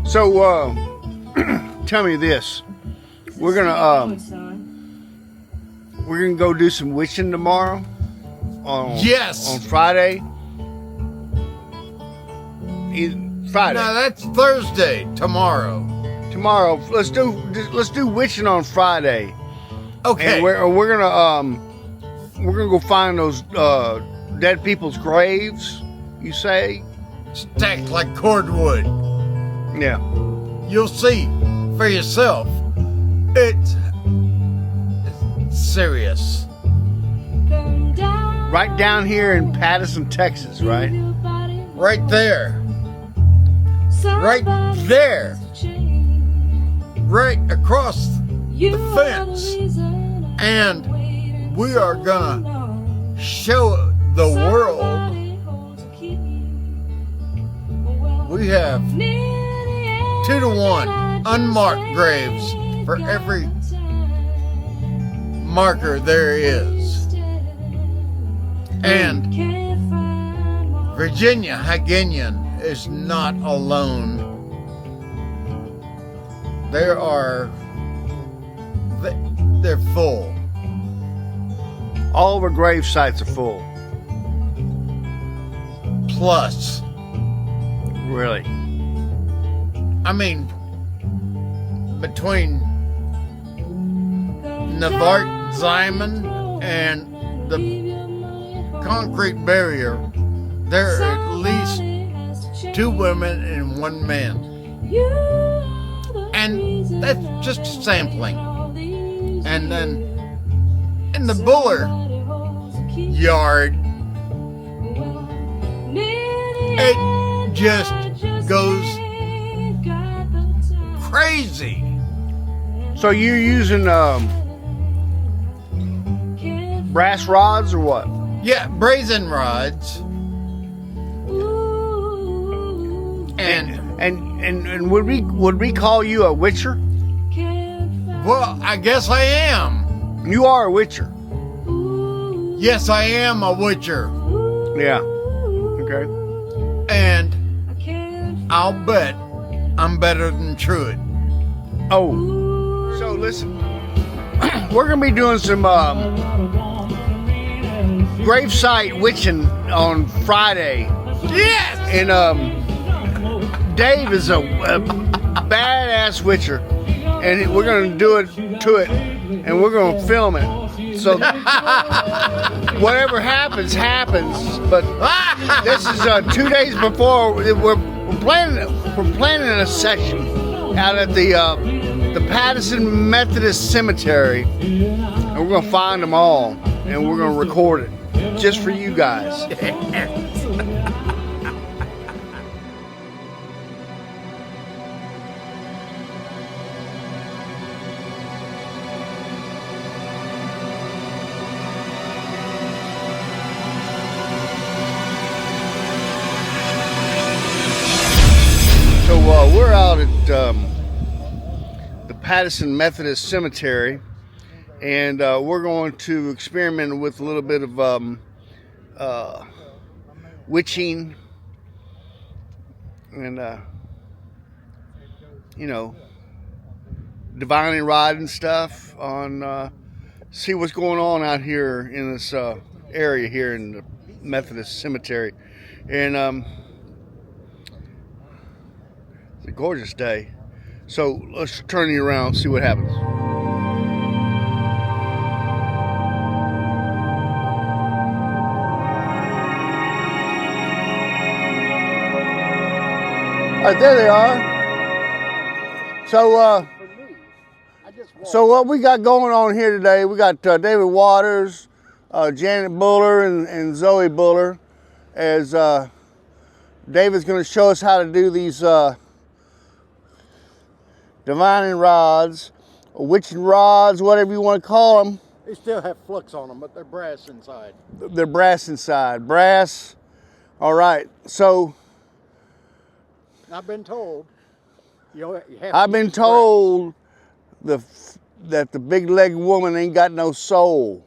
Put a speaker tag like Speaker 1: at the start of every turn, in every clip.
Speaker 1: So, tell me this. We're gonna go do some witching tomorrow.
Speaker 2: Yes.
Speaker 1: On Friday. Friday.
Speaker 2: No, that's Thursday. Tomorrow.
Speaker 1: Tomorrow. Let's do witching on Friday.
Speaker 2: Okay.
Speaker 1: And we're gonna go find those dead people's graves. You say?
Speaker 2: Stacked like cordwood.
Speaker 1: Yeah.
Speaker 2: You'll see for yourself. It's serious.
Speaker 1: Right down here in Pattison, Texas, right?
Speaker 2: Right there. Right there. Right across the fence. And we are gonna show the world we have 2 to 1 unmarked graves for every marker there is. And Virginia Haginian is not alone. They're full.
Speaker 1: All of our grave sites are full.
Speaker 2: Plus.
Speaker 1: Really?
Speaker 2: I mean, between Navart Ziman and the concrete barrier, there are at least 2 women and 1 man. And that's just a sampling. And then in the Buller yard, it just goes crazy.
Speaker 1: So you're using brass rods or what?
Speaker 2: Yeah, brazen rods.
Speaker 1: And would we call you a witcher?
Speaker 2: Well, I guess I am.
Speaker 1: You are a witcher.
Speaker 2: Yes, I am a witcher.
Speaker 1: Yeah. Okay.
Speaker 2: And I'll bet I'm better than Truett.
Speaker 1: Oh. So listen, we're gonna be doing some gravesite witching on Friday.
Speaker 2: Yes.
Speaker 1: And Dave is a badass witcher, and we're gonna do it to it, and we're gonna film it. So whatever happens. But this is 2 days before we're planning a session out at the Pattison Methodist Cemetery, and we're gonna find them all, and we're gonna record it just for you guys. So we're out at the Pattison Methodist Cemetery, and we're going to experiment with a little bit of witching and divining rod and stuff on see what's going on out here in this area here in the Methodist Cemetery. And it's a gorgeous day. So let's turn you around, see what happens. All right, there they are. So what we got going on here today, we got David Waters, Janet Buller, and Zoe Buller, as David's going to show us how to do these divining rods, or witching rods, whatever you want to call them.
Speaker 3: They still have flux on them, but they're brass inside.
Speaker 1: They're brass inside. Brass. All right. So
Speaker 3: I've been told.
Speaker 1: I've been told that the big-legged woman ain't got no soul.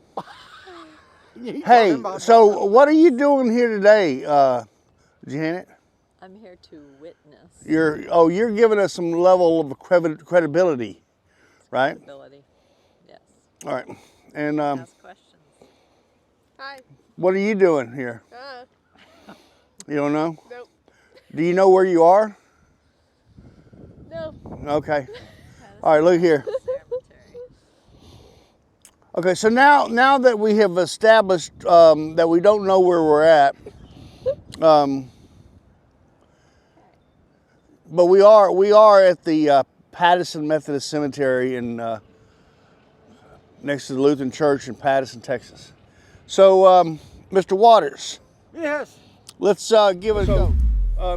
Speaker 1: Hey, so what are you doing here today, Janet?
Speaker 4: I'm here to witness
Speaker 1: You're giving us some level of credibility, right?
Speaker 4: ability. Yes.
Speaker 1: All right. And
Speaker 4: Ask questions.
Speaker 5: Hi.
Speaker 1: what are you doing here? You don't know?
Speaker 5: Nope.
Speaker 1: Do you know where you are?
Speaker 5: No.
Speaker 1: Okay. All right, look here.
Speaker 4: Cemetery.
Speaker 1: Okay, so now that we have established that we don't know where we're at, but we are at the Pattison Methodist Cemetery in next to the Lutheran Church in Pattison, Texas. So, Mr. Waters,
Speaker 3: Yes.
Speaker 1: let's give it a go.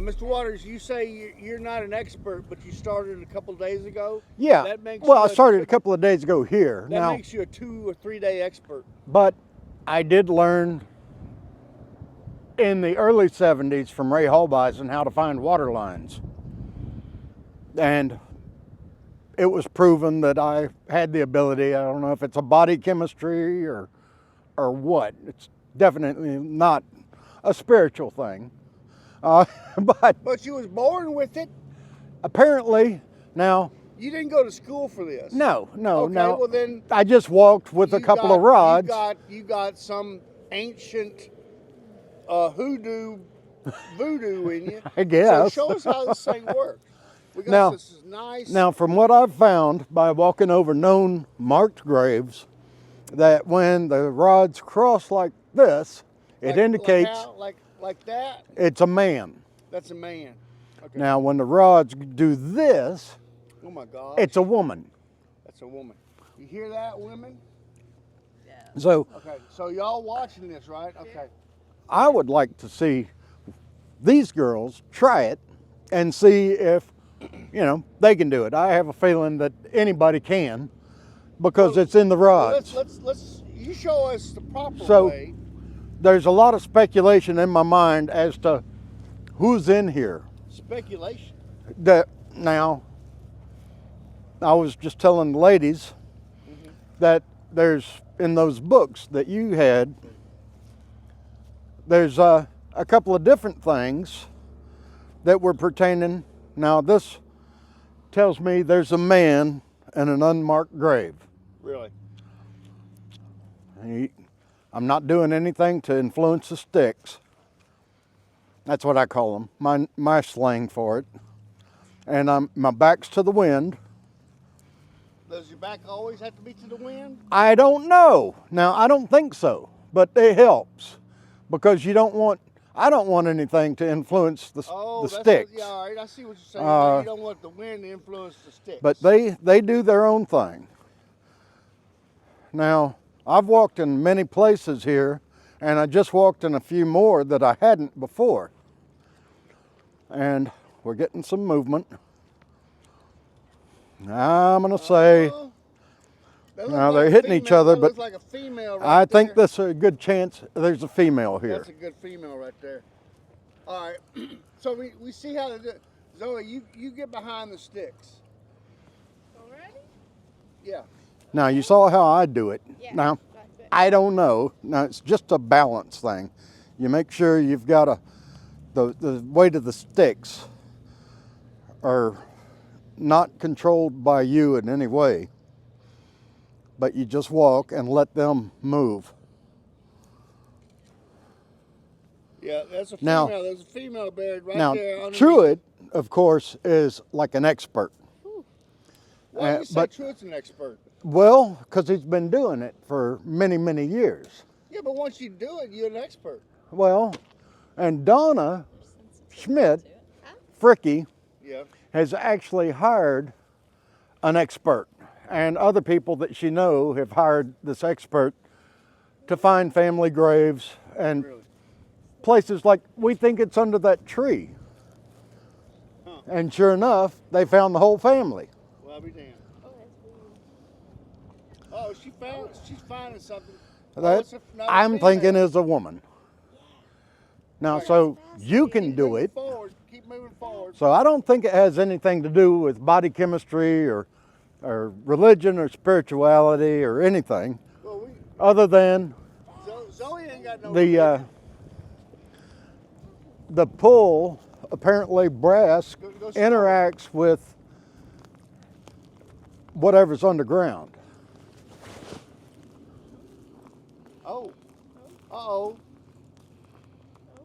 Speaker 1: Mr. Waters, you say you're not an expert, but you started a couple days ago.
Speaker 3: Yeah.
Speaker 1: That makes
Speaker 3: Well,
Speaker 1: you
Speaker 3: I started a couple of days ago here.
Speaker 1: That
Speaker 3: Now,
Speaker 1: makes you a 2 or 3 day expert.
Speaker 3: but I did learn in the early 70s from Ray Holbeisen how to find water lines. And it was proven that I had the ability. I don't know if it's a body chemistry or what. It's definitely not a spiritual thing. But
Speaker 1: you was born with it.
Speaker 3: apparently now,
Speaker 1: You didn't go to school for this.
Speaker 3: no.
Speaker 1: Okay, well then
Speaker 3: I just walked with a couple of rods.
Speaker 1: You got some ancient voodoo in you.
Speaker 3: I guess.
Speaker 1: So show us how this thing works. We got
Speaker 3: Now-
Speaker 1: this nice.
Speaker 3: Now, from what I've found by walking over known marked graves, that when the rods cross like this, it indicates
Speaker 1: like that.
Speaker 3: it's a man.
Speaker 1: That's a man. Okay.
Speaker 3: Now, when the rods do this,
Speaker 1: Oh my God.
Speaker 3: it's a woman.
Speaker 1: That's a woman. You hear that, women?
Speaker 4: Yeah.
Speaker 3: So
Speaker 1: Okay. So y'all watching this, right? Okay.
Speaker 3: I would like to see these girls try it and see if, they can do it. I have a feeling that anybody can because it's in the
Speaker 1: Well,
Speaker 3: rods.
Speaker 1: let's. You show us the proper
Speaker 3: So-
Speaker 1: way.
Speaker 3: There's a lot of speculation in my mind as to who's in here.
Speaker 1: Speculation.
Speaker 3: Now, I was just telling the ladies that there's in those books that you had, there's a couple of different things that were pertaining. Now, this tells me there's a man in an unmarked grave.
Speaker 1: Really.
Speaker 3: I'm not doing anything to influence the sticks. That's what I call them, my slang for it. And my back's to the wind.
Speaker 1: Does your back always have to be to the wind?
Speaker 3: I don't know. Now, I don't think so, but it helps because I don't want anything to influence the sticks.
Speaker 1: Yeah, all right. I see what you're saying. You don't want the wind to influence the sticks.
Speaker 3: But they do their own thing. Now, I've walked in many places here, and I just walked in a few more that I hadn't before. And we're getting some movement. I'm gonna say, now they're hitting each other, but
Speaker 1: looks like a female right
Speaker 3: I think
Speaker 1: there.
Speaker 3: there's a good chance there's a female here.
Speaker 1: That's a good female right there. All right. So we see how to do it. Zoe, you get behind the sticks.
Speaker 5: Already?
Speaker 1: Yeah.
Speaker 3: Now, you saw how I do it.
Speaker 5: Yeah.
Speaker 3: Now,
Speaker 5: That's it.
Speaker 3: I don't know. Now, it's just a balance thing. You make sure you've got the weight of the sticks are not controlled by you in any way, but you just walk and let them move.
Speaker 1: Yeah, that's a
Speaker 3: Now-
Speaker 1: female. There's a female buried right
Speaker 3: Now,
Speaker 1: there. underneath.
Speaker 3: Truett, of course, is like an expert.
Speaker 1: Why do you say
Speaker 3: but-
Speaker 1: Truett's an expert?
Speaker 3: Well, because he's been doing it for many, many years.
Speaker 1: Yeah, but once you do it, you're an expert.
Speaker 3: Well, and Donna Schmidt, Fricky,
Speaker 1: Yeah.
Speaker 3: has actually hired an expert, and other people that she know have hired this expert to find family graves and
Speaker 1: Really?
Speaker 3: places like we think it's under that tree.
Speaker 1: Huh.
Speaker 3: And sure enough, they found the whole family.
Speaker 1: Well, I'll be damned. Oh, she's finding something.
Speaker 3: That I'm thinking is a woman. Now, so you can do it.
Speaker 1: Keep moving forward.
Speaker 3: So I don't think it has anything to do with body chemistry or religion or spirituality or anything
Speaker 1: Well,
Speaker 3: other than
Speaker 1: Zoe ain't got no.
Speaker 3: the pull apparently brass
Speaker 1: Go slow.
Speaker 3: interacts with whatever's underground.
Speaker 1: Oh. Uh-oh.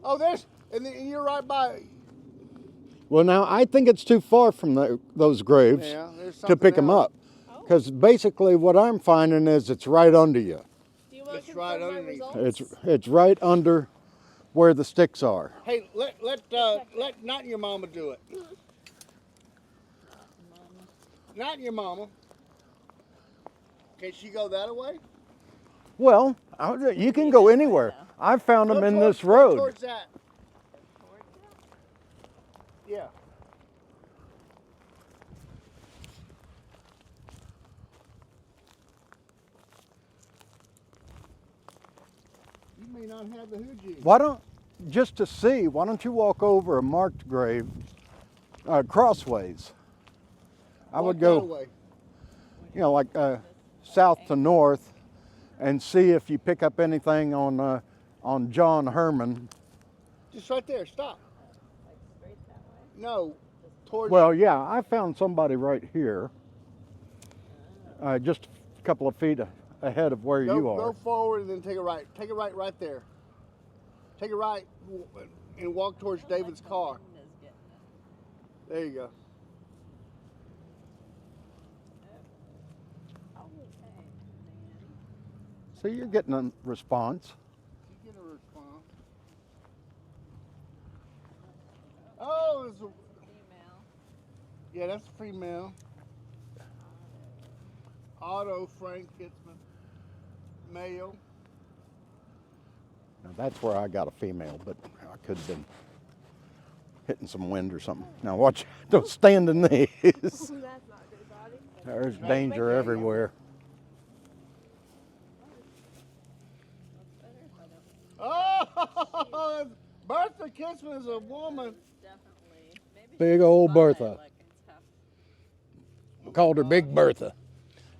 Speaker 1: Oh, and you're right by.
Speaker 3: Well, now I think it's too far from those graves
Speaker 1: Yeah, there's
Speaker 3: to
Speaker 1: something
Speaker 3: pick them
Speaker 1: else.
Speaker 3: up. Because basically what I'm finding is it's right under you.
Speaker 5: Do you want
Speaker 1: It's
Speaker 5: to
Speaker 1: right
Speaker 5: confirm my
Speaker 1: underneath.
Speaker 5: results?
Speaker 3: It's right under where the sticks are.
Speaker 1: Hey, let not your mama do it. Not your mama. Can she go that way?
Speaker 3: Well, you can go anywhere. I found them in this road.
Speaker 1: Towards that. Yeah. You may not have the hoochie.
Speaker 3: Just to see, why don't you walk over a marked grave crossways? I would
Speaker 1: Walk
Speaker 3: go,
Speaker 1: that way.
Speaker 3: you know, like south to north, and see if you pick up anything on John Herman.
Speaker 1: Just right there. Stop. No. Towards.
Speaker 3: Well, yeah, I found somebody right here, just a couple of feet ahead of where you are.
Speaker 1: Go forward and then take a right. Take a right right there. Take a right and walk towards David's car. There you go.
Speaker 3: So you're getting a response.
Speaker 1: You get a response. Oh, it's a, yeah, that's a female. Otto Frank Kitzman, male.
Speaker 3: Now that's where I got a female, but I could have been hitting some wind or something. Now watch, don't stand in these.
Speaker 5: That's not good, body.
Speaker 3: There's danger everywhere.
Speaker 1: Oh, Bertha Kitzman is a woman.
Speaker 4: Definitely. Maybe
Speaker 3: Big
Speaker 4: she
Speaker 3: old
Speaker 4: was
Speaker 3: Bertha.
Speaker 4: like and stuff.
Speaker 3: Called her Big Bertha.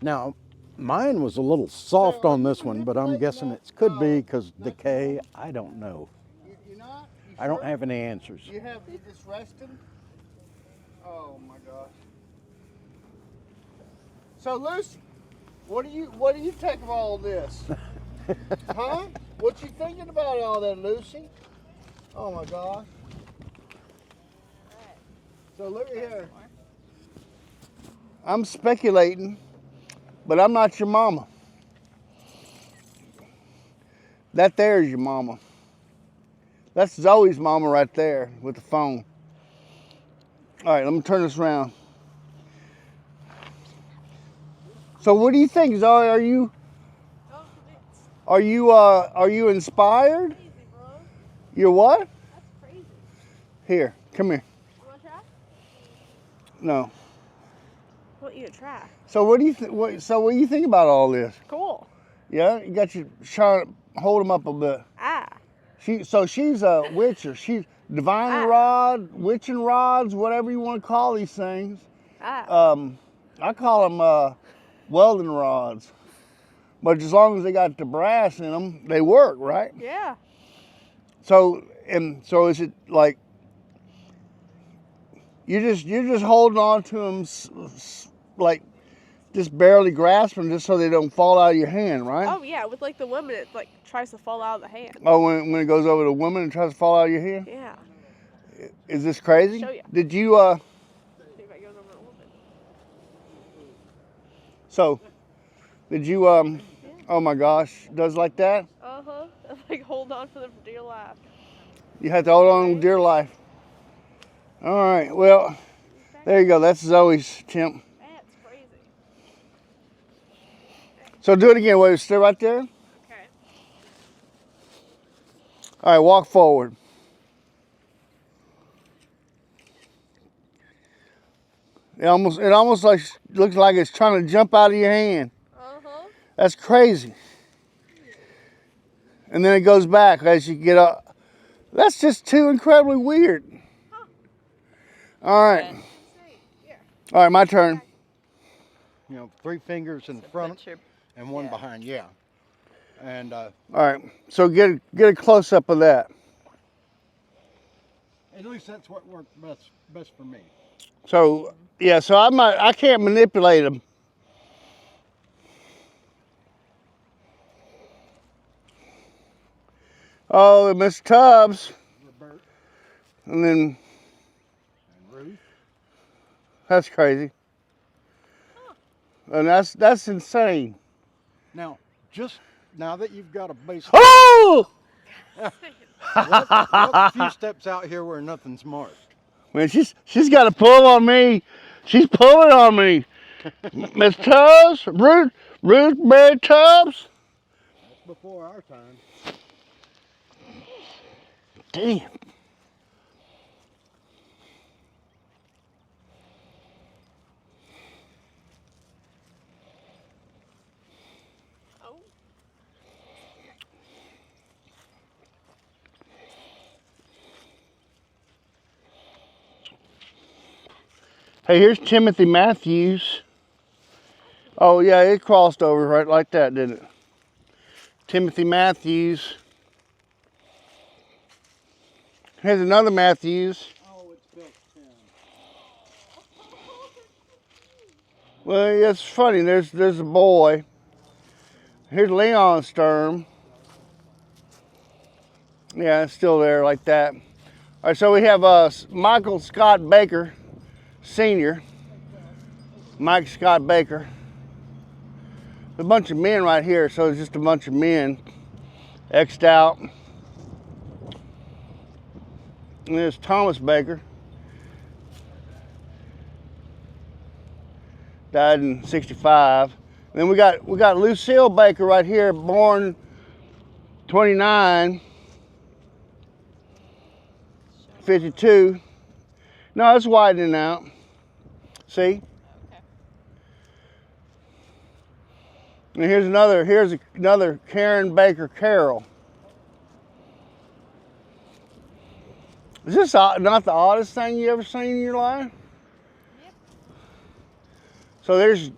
Speaker 3: Now, mine was a little soft on this one, but I'm guessing it could be because decay. I don't know.
Speaker 1: You're not? You
Speaker 3: I don't
Speaker 1: sure?
Speaker 3: have any answers.
Speaker 1: You just resting? Oh my gosh. So Lucy, what do you think of all this? Huh? What you thinking about all that, Lucy? Oh my gosh. So look at here. I'm speculating, but I'm not your mama. That there is your mama. That's Zoe's mama right there with the phone. All right, let me turn this around. So what do you think, Zoe? Are you inspired?
Speaker 5: Crazy, bro.
Speaker 1: You're what?
Speaker 5: That's crazy.
Speaker 1: Here, come here.
Speaker 5: You want to try?
Speaker 1: No.
Speaker 5: I want you to try.
Speaker 1: So what do you think about all this?
Speaker 5: Cool.
Speaker 1: Yeah, you got your trying to hold them up a bit.
Speaker 5: Ah.
Speaker 1: She's a witcher. She's divine rod, witching rods, whatever you want to call these things.
Speaker 5: Ah.
Speaker 1: I call them welding rods. But as long as they got the brass in them, they work, right?
Speaker 5: Yeah.
Speaker 1: So is it like you're just holding on to them like just barely grasping just so they don't fall out of your hand, right?
Speaker 5: Oh yeah, with like the woman, it like tries to fall out of the hand.
Speaker 1: Oh, when it goes over the woman and tries to fall out of your hand?
Speaker 5: Yeah.
Speaker 1: Is this crazy?
Speaker 5: Show ya.
Speaker 1: Did you
Speaker 5: See if it goes over the woman.
Speaker 1: so did you oh my gosh, does like that?
Speaker 5: Uh huh. Like hold on for them for dear life.
Speaker 1: You have to hold on dear life. All right, well, there you go. That's Zoe's chimp.
Speaker 5: That's crazy.
Speaker 1: So do it again. Wait, stay right there.
Speaker 5: Okay.
Speaker 1: All right, walk forward. It almost like looks like it's trying to jump out of your hand.
Speaker 5: Uh huh.
Speaker 1: That's crazy. And then it goes back as you get up. That's just too incredibly weird. All right. All right, my turn.
Speaker 3: You know, 3 fingers in front and one behind. Yeah. And
Speaker 1: All right. So get a close up of that.
Speaker 3: At least that's what worked best for me.
Speaker 1: So yeah, so I can't manipulate them. Oh, Miss Tubbs,
Speaker 3: Robert
Speaker 1: and then
Speaker 3: and Ruth.
Speaker 1: that's crazy. And that's insane.
Speaker 3: Now, just now that you've got a base,
Speaker 1: Oh!
Speaker 3: walk a few steps out here where nothing's marked.
Speaker 1: Man, she's got a pull on me. She's pulling on me. Miss Tubbs, Ruth Mary Tubbs.
Speaker 3: That's before our time.
Speaker 1: Damn.
Speaker 5: Oh.
Speaker 1: Hey, here's Timothy Matthews. Oh yeah, it crossed over right like that, didn't it? Timothy Matthews. Here's another Matthews.
Speaker 3: Oh, it's built 10.
Speaker 1: Well, it's funny. There's a boy. Here's Leon Sturm. Yeah, it's still there like that. All right, so we have Michael Scott Baker, Senior. Mike Scott Baker. A bunch of men right here, so it's just a bunch of men X'd out. And there's Thomas Baker. Died in '65. And then we got Lucille Baker right here, born 29, 52. No, it's widening out. See?
Speaker 4: Okay.
Speaker 1: And here's another Karen Baker Carroll. Is this not the oddest thing you ever seen in your life?
Speaker 4: Yep.
Speaker 1: So there's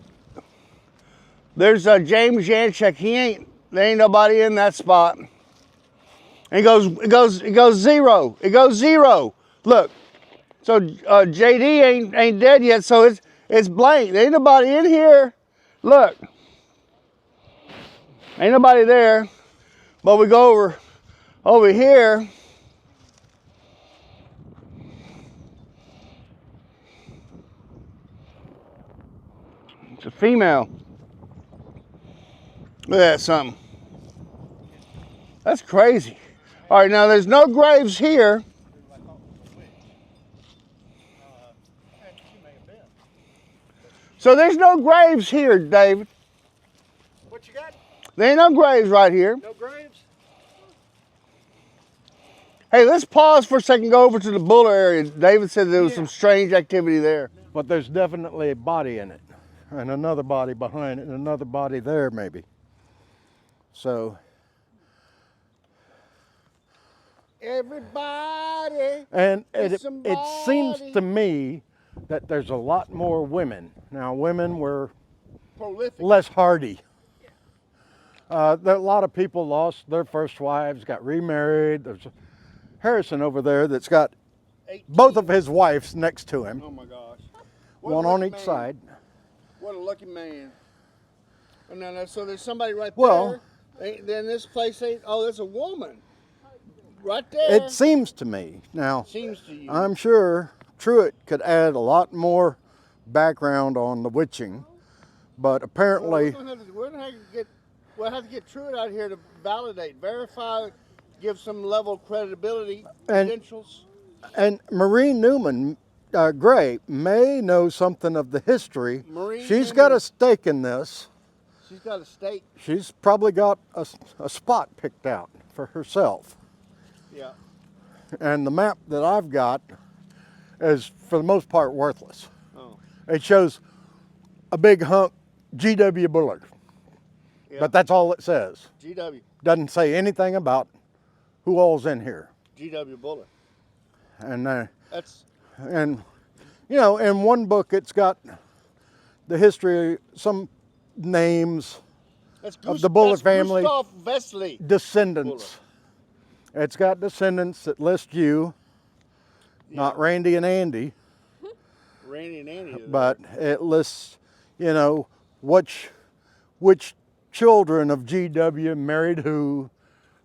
Speaker 1: James Janchek. There ain't nobody in that spot. And it goes zero. It goes zero. Look. So JD ain't dead yet. So it's blank. There ain't nobody in here. Look. Ain't nobody there. But we go over here. It's a female. Look at that something. That's crazy. All right, now there's no graves here. So there's no graves here, David.
Speaker 3: What you got?
Speaker 1: There ain't no graves right here.
Speaker 3: No graves?
Speaker 1: Hey, let's pause for a second, go over to the Buller area. David said there was some strange activity there.
Speaker 3: But there's definitely a body in it. And another body behind it, and another body there maybe. So.
Speaker 1: Everybody.
Speaker 3: And it seems to me that there's a lot more women. Now, women were
Speaker 1: Prolific.
Speaker 3: less hardy. A lot of people lost their first wives, got remarried. There's Harrison over there that's got
Speaker 1: 18.
Speaker 3: both of his wives next to him,
Speaker 1: Oh my gosh. What a
Speaker 3: one on
Speaker 1: lucky
Speaker 3: each
Speaker 1: man.
Speaker 3: side.
Speaker 1: What a lucky man. Oh, no, so there's somebody right
Speaker 3: Well-
Speaker 1: there. Then this place ain't, oh, there's a woman. Right there.
Speaker 3: It seems to me. Now,
Speaker 1: Seems to you.
Speaker 3: I'm sure Truett could add a lot more background on the witching, but apparently,
Speaker 1: We'll have to get Truett out here to validate, verify, give some level of credibility,
Speaker 3: And-
Speaker 1: credentials.
Speaker 3: and Marie Newman Gray may know something of the history.
Speaker 1: Marie
Speaker 3: She's got
Speaker 1: Newman.
Speaker 3: a stake in this.
Speaker 1: She's got a stake.
Speaker 3: She's probably got a spot picked out for herself.
Speaker 1: Yeah.
Speaker 3: And the map that I've got is, for the most part, worthless.
Speaker 1: Oh.
Speaker 3: It shows a big hunk G.W. Bullard,
Speaker 1: Yeah.
Speaker 3: but that's all it says.
Speaker 1: GW.
Speaker 3: Doesn't say anything about who all's in here.
Speaker 1: GW Bullet.
Speaker 3: And
Speaker 1: That's
Speaker 3: you know, in one book it's got the history, some names,
Speaker 1: that's
Speaker 3: Of the Bullet family.
Speaker 1: Gustav Vesely.
Speaker 3: descendants. It's got descendants that list you, not Randy and Andy,
Speaker 1: Randy and Andy. are
Speaker 3: but
Speaker 1: there.
Speaker 3: it lists, you know, which children of GW married who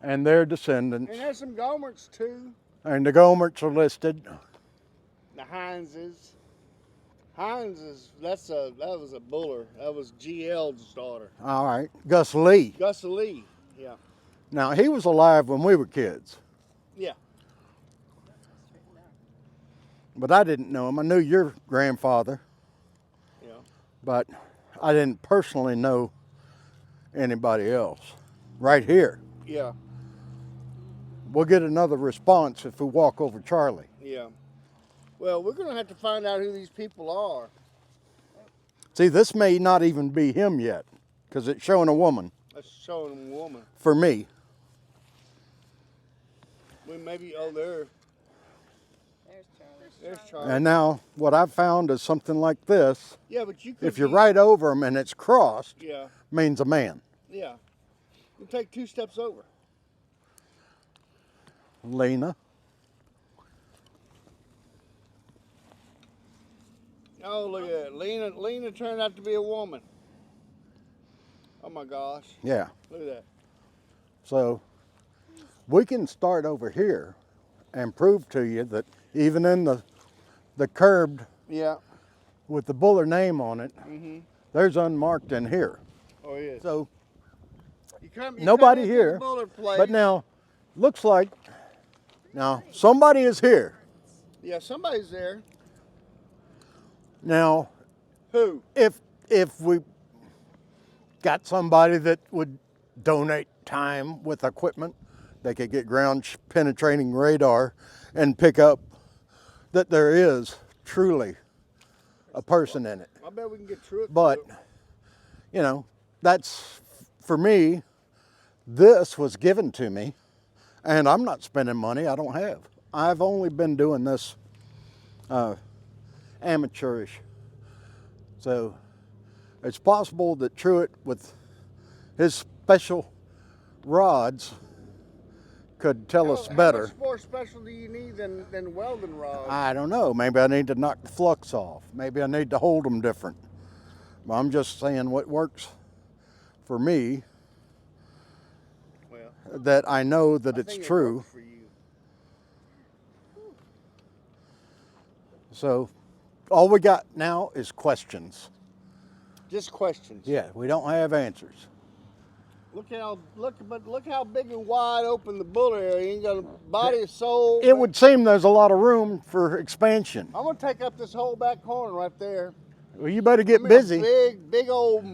Speaker 3: and their descendants.
Speaker 1: And there's some Gomerts too.
Speaker 3: And the Gomerts are listed.
Speaker 1: The Hineses. That was a Buller. That was GL's daughter.
Speaker 3: All right. Gus Lee.
Speaker 1: Gus Lee. Yeah.
Speaker 3: Now, he was alive when we were kids,
Speaker 1: Yeah.
Speaker 3: but I didn't know him. I knew your grandfather,
Speaker 1: Yeah.
Speaker 3: but I didn't personally know anybody else. Right here.
Speaker 1: Yeah.
Speaker 3: We'll get another response if we walk over Charlie.
Speaker 1: Yeah. Well, we're going to have to find out who these people are.
Speaker 3: See, this may not even be him yet, because it's showing a woman
Speaker 1: Let's show them a woman.
Speaker 3: for me.
Speaker 1: We maybe, oh, there.
Speaker 4: There's Charlie.
Speaker 1: There's Charlie.
Speaker 3: And now, what I've found is something like this.
Speaker 1: Yeah, but you could
Speaker 3: If you're
Speaker 1: be-
Speaker 3: right over him and it's crossed,
Speaker 1: Yeah.
Speaker 3: means a man.
Speaker 1: Yeah. You take 2 steps over.
Speaker 3: Lena.
Speaker 1: Oh, look at that. Lena turned out to be a woman. Oh my gosh.
Speaker 3: Yeah.
Speaker 1: Look at that.
Speaker 3: So we can start over here and prove to you that even in the curbed
Speaker 1: Yeah.
Speaker 3: with the Buller name on it,
Speaker 1: Mm-hmm.
Speaker 3: there's unmarked in here.
Speaker 1: Oh, yeah.
Speaker 3: So
Speaker 1: You
Speaker 3: nobody
Speaker 1: come into
Speaker 3: here,
Speaker 1: the Buller place.
Speaker 3: but now looks like now somebody is here.
Speaker 1: Yeah, somebody's there.
Speaker 3: Now
Speaker 1: Who?
Speaker 3: if we got somebody that would donate time with equipment, they could get ground penetrating radar and pick up that there is truly a person in it.
Speaker 1: I bet we can get through it.
Speaker 3: But, you know, that's, for me, this was given to me, and I'm not spending money I don't have. I've only been doing this amateurish. So it's possible that Truett, with his special rods, could tell us better.
Speaker 1: How much more special do you need than welding rods?
Speaker 3: I don't know. Maybe I need to knock the flux off. Maybe I need to hold them different. But I'm just saying what works for me,
Speaker 1: Well,
Speaker 3: that I know that
Speaker 1: I
Speaker 3: it's
Speaker 1: think it
Speaker 3: true.
Speaker 1: works for you.
Speaker 3: So all we got now is questions.
Speaker 1: Just questions.
Speaker 3: Yeah, we don't have answers.
Speaker 1: Look how big and wide open the Buller area. You ain't got a body, soul.
Speaker 3: It would seem there's a lot of room for expansion.
Speaker 1: I'm gonna take up this whole back corner right there.
Speaker 3: Well, you better get
Speaker 1: I mean, a
Speaker 3: busy.
Speaker 1: big old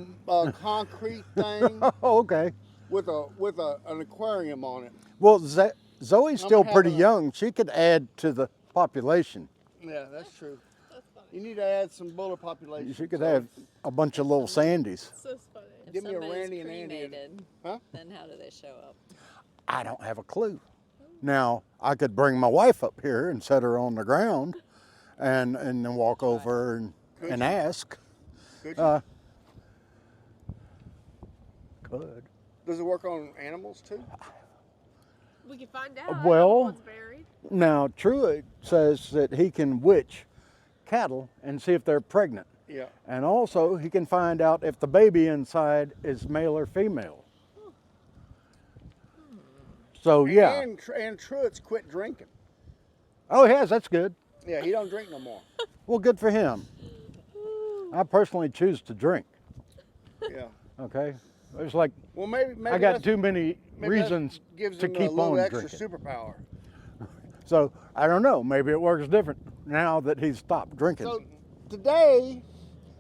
Speaker 1: concrete thing
Speaker 3: Oh, okay.
Speaker 1: with an aquarium on it.
Speaker 3: Well, Zoe's still
Speaker 1: gonna
Speaker 3: pretty
Speaker 1: have
Speaker 3: young. She could add to the population.
Speaker 1: Yeah, that's true.
Speaker 4: That's funny.
Speaker 1: You need to add some Buller population.
Speaker 3: She could
Speaker 1: So,
Speaker 3: have a bunch of little Sandys.
Speaker 5: So funny.
Speaker 4: If
Speaker 1: Give me a
Speaker 4: somebody's
Speaker 1: Randy and Andy.
Speaker 4: cremated,
Speaker 1: Huh?
Speaker 4: then how do they show up?
Speaker 3: I don't have a clue. Now, I could bring my wife up here and set her on the ground and then walk over and
Speaker 1: you?
Speaker 3: ask.
Speaker 1: Could you?
Speaker 3: Could.
Speaker 1: Does it work on animals too?
Speaker 5: We can find out.
Speaker 3: Well-
Speaker 5: One's buried.
Speaker 3: Now, Truett says that he can witch cattle and see if they're pregnant.
Speaker 1: Yeah.
Speaker 3: And also, he can find out if the baby inside is male or female. So, yeah.
Speaker 1: And Truett's quit drinking.
Speaker 3: Oh, yes, that's good.
Speaker 1: Yeah, he don't drink no more.
Speaker 3: Well, good for him. I personally choose to drink,
Speaker 1: Yeah.
Speaker 3: okay? It's like
Speaker 1: Well, maybe
Speaker 3: I got
Speaker 1: that's-
Speaker 3: too many
Speaker 1: maybe that
Speaker 3: reasons
Speaker 1: gives
Speaker 3: to
Speaker 1: him
Speaker 3: keep
Speaker 1: a little
Speaker 3: on
Speaker 1: extra
Speaker 3: drinking.
Speaker 1: superpower.
Speaker 3: So, I don't know. Maybe it works different now that he's stopped drinking.
Speaker 1: So today,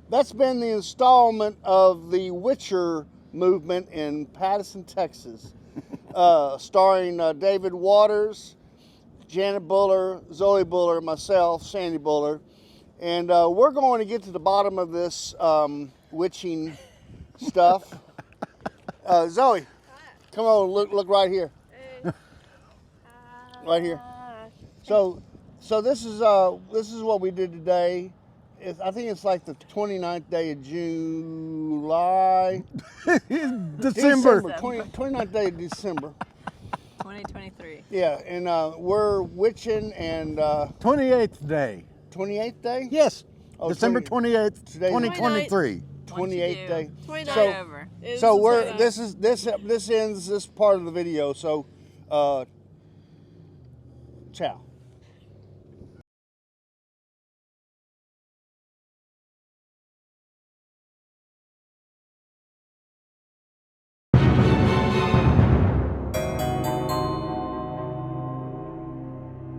Speaker 1: that's been the installment of the Witcher movement in Pattison, Texas, starring David Waters, Janet Buller, Zoe Buller, myself, Sandy Buller, and we're going to get to the bottom of this witching stuff. Zoe, come on, look right here, right here. So this is what we did today. I think it's like the 29th day of July.
Speaker 3: December.
Speaker 1: 29th day of December.
Speaker 4: 2023.
Speaker 1: Yeah, and we're witching and
Speaker 3: 28th day.
Speaker 1: 28th day.
Speaker 3: Yes.
Speaker 1: Oh,
Speaker 3: December 28th,
Speaker 1: today's
Speaker 3: 2023.
Speaker 1: 28th day.
Speaker 5: 29.
Speaker 1: So-
Speaker 4: over.
Speaker 1: So we're this ends this part of the video. So, ciao.